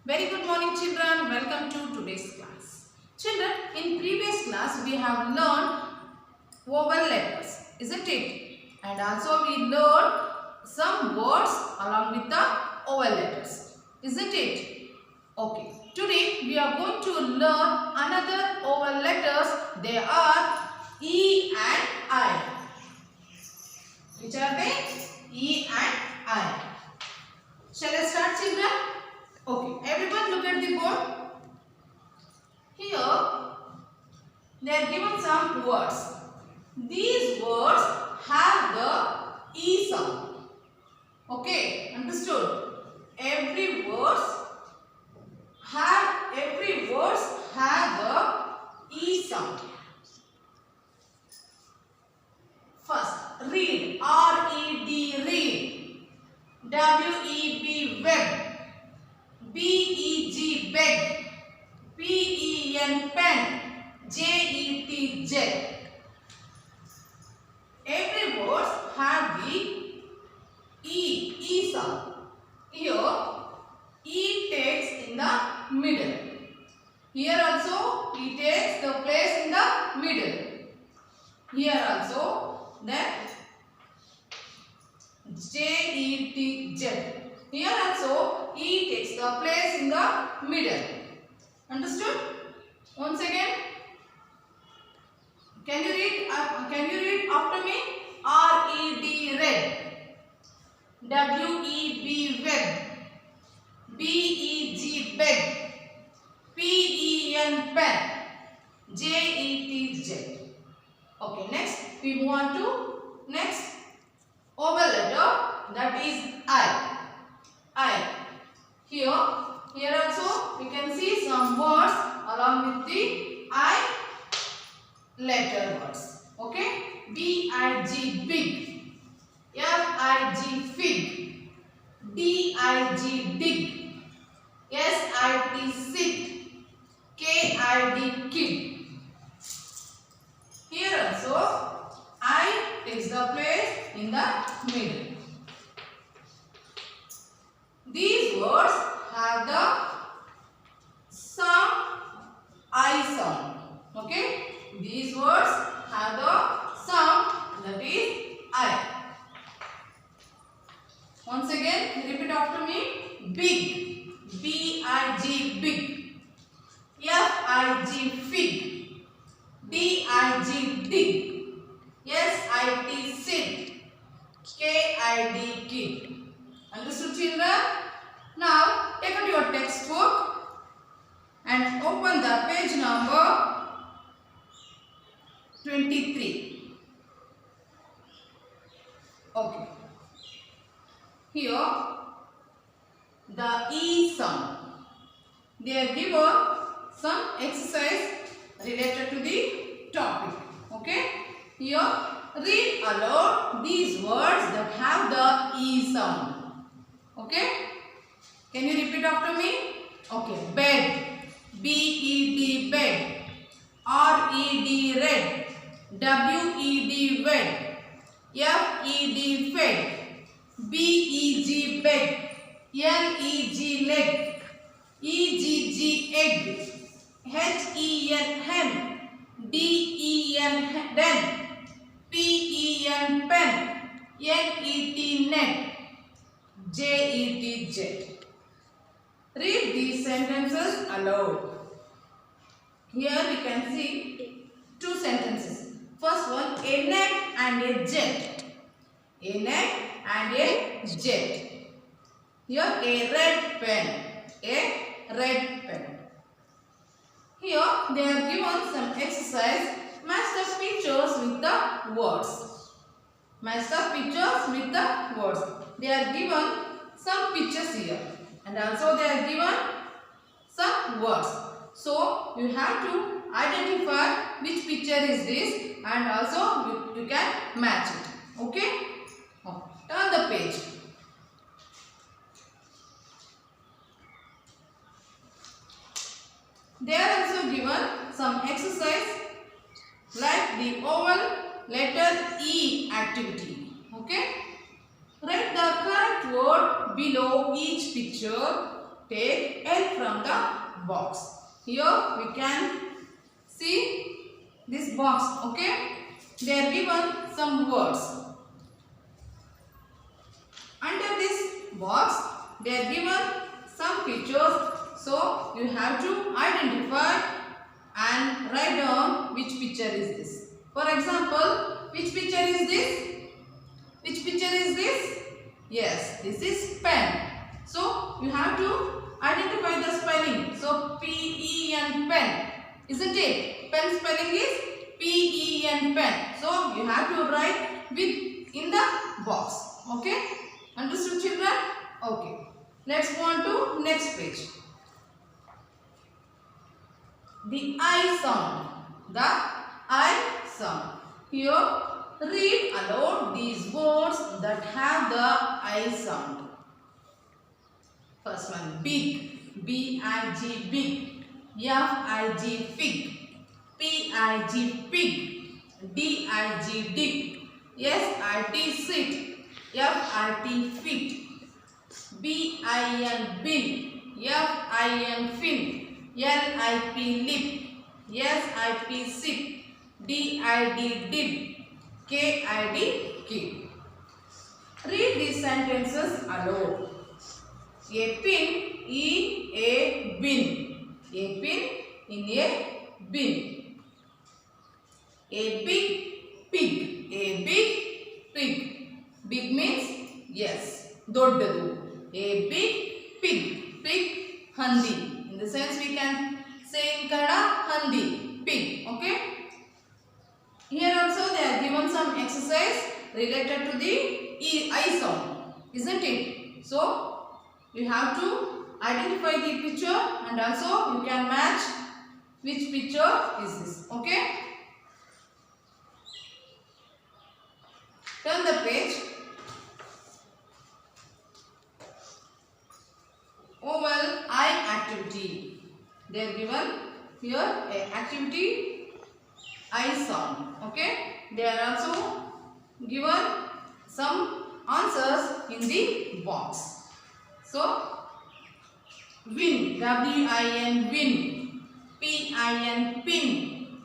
Very good morning children. Welcome to today's class. Children, in previous class we have learned vowel letters, isn't it? And also we learned some words along with the vowel letters, isn't it? Okay. Today we are going to learn another vowel letters. They are E and I. Which are they? E and I. Shall I start, children? Okay, everyone look at the board. Here, they are given some words. These words have the E sound. Okay, understood? Every words have the E sound. First, read. R-E-D, read. W-E-B, web. B-E-G, beg. P-E-N, pen. J-E-T, jet. Every word have the E sound. Here, E takes in the middle. Here also, E takes the place in the middle. Here also, then J-E-T, jet. Here also, E takes the place in the middle. Understood? Once again, can you read after me? R-E-D, red. W-E-B, web. B-E-G, beg. P-E-N, pen. J-E-T, jet. Okay, next we move on to next vowel letter, that is I. Here also we can see some words along with the I letter words. Okay, B-I-G, big. F-I-G, fig. D-I-G, dig. S-I-T, sit. K-I-D, kid. Here also I takes the place in the middle. These words have the I sound. Okay? These words have the sound, that is I. Once again, repeat after me. Big. B-I-G, big. F-I-G, fig. D-I-G, dig. S-I-T, sit. K-I-D, kid. Understood, children? Now, take out your textbook and open the page number 23. Okay. Here, the E sound. They are given some exercise related to the topic. Okay. Here, read aloud these words that have the E sound. Okay. Can you repeat after me? Okay. Bed. B-E-D, bed. R-E-D, red. W-E-D, wed. F-E-D, fed. B-E-G, beg. L-E-G, leg. E-G-G, egg. H-E-N, hen. D-E-N, den. P-E-N, pen. N-E-T, net. J-E-T, jet. Read these sentences aloud. Here we can see two sentences. First one, a net and a jet. A net and a jet. Here a red pen. A red pen. Here they are given some exercise. Match the pictures with the words. Match the pictures with the words. They are given some pictures here. And also they are given some words. So you have to identify which picture is this and also you can match it. Okay? Turn the page. They are also given some exercise like the vowel letter E activity. Okay? Write the correct word below each picture. take help from the box. Here we can see this box. Okay, they are given some words. Under this box they are given some pictures, so you have to identify and write down which picture is this. For example, which picture is this? Which picture is this? Yes, this is pen. So you have to identify the spelling. So P-E-N, pen, isn't it? Pen spelling is P-E-N, pen. So you have to write with in the box. Okay? Understood, children? Okay. Let's go on to next page. The I sound. The I sound. Here, read aloud these words that have the I sound. First one, big. B-I-G, big. F-I-G, fig. P-I-G, pig. D-I-G, dig. S-I-T, sit. F-I-T, fit. B-I-N, bin. F-I-N, fin. L-I-P, lip. S-I-P, sip. D-I-D, did. K-I-D, kid. Read these sentences aloud. A pin in a bin. A pin in a bin. A big pig. A big pig. Big means yes, doddadu. A big pig. Pig, handi. In the sense we can say in Kannada, handi, pig. Okay. Here also they are given some exercise related to the I sound, isn't it? So you have to identify the picture and also you can match which picture is this. Okay. Turn the page. Oval I activity. They are given here a activity I sound. Okay. They are also given some answers in the box. So win, W-I-N, win. P-I-N, pin.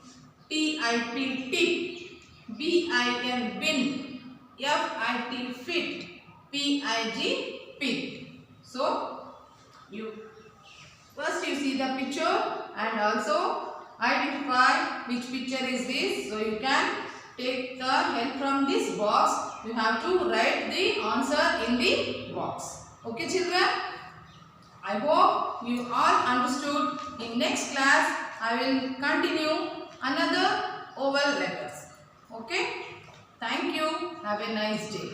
T-I-P, tip. B-I-N, bin. F-I-T, fit. P-I-G, pig. So you first you see the picture and also identify which picture is this. So you can take the help from this box. You have to write the answer in the box. Okay, children? I hope you all understood. In next class, I will continue another oval letters. Okay? Thank you. Have a nice day.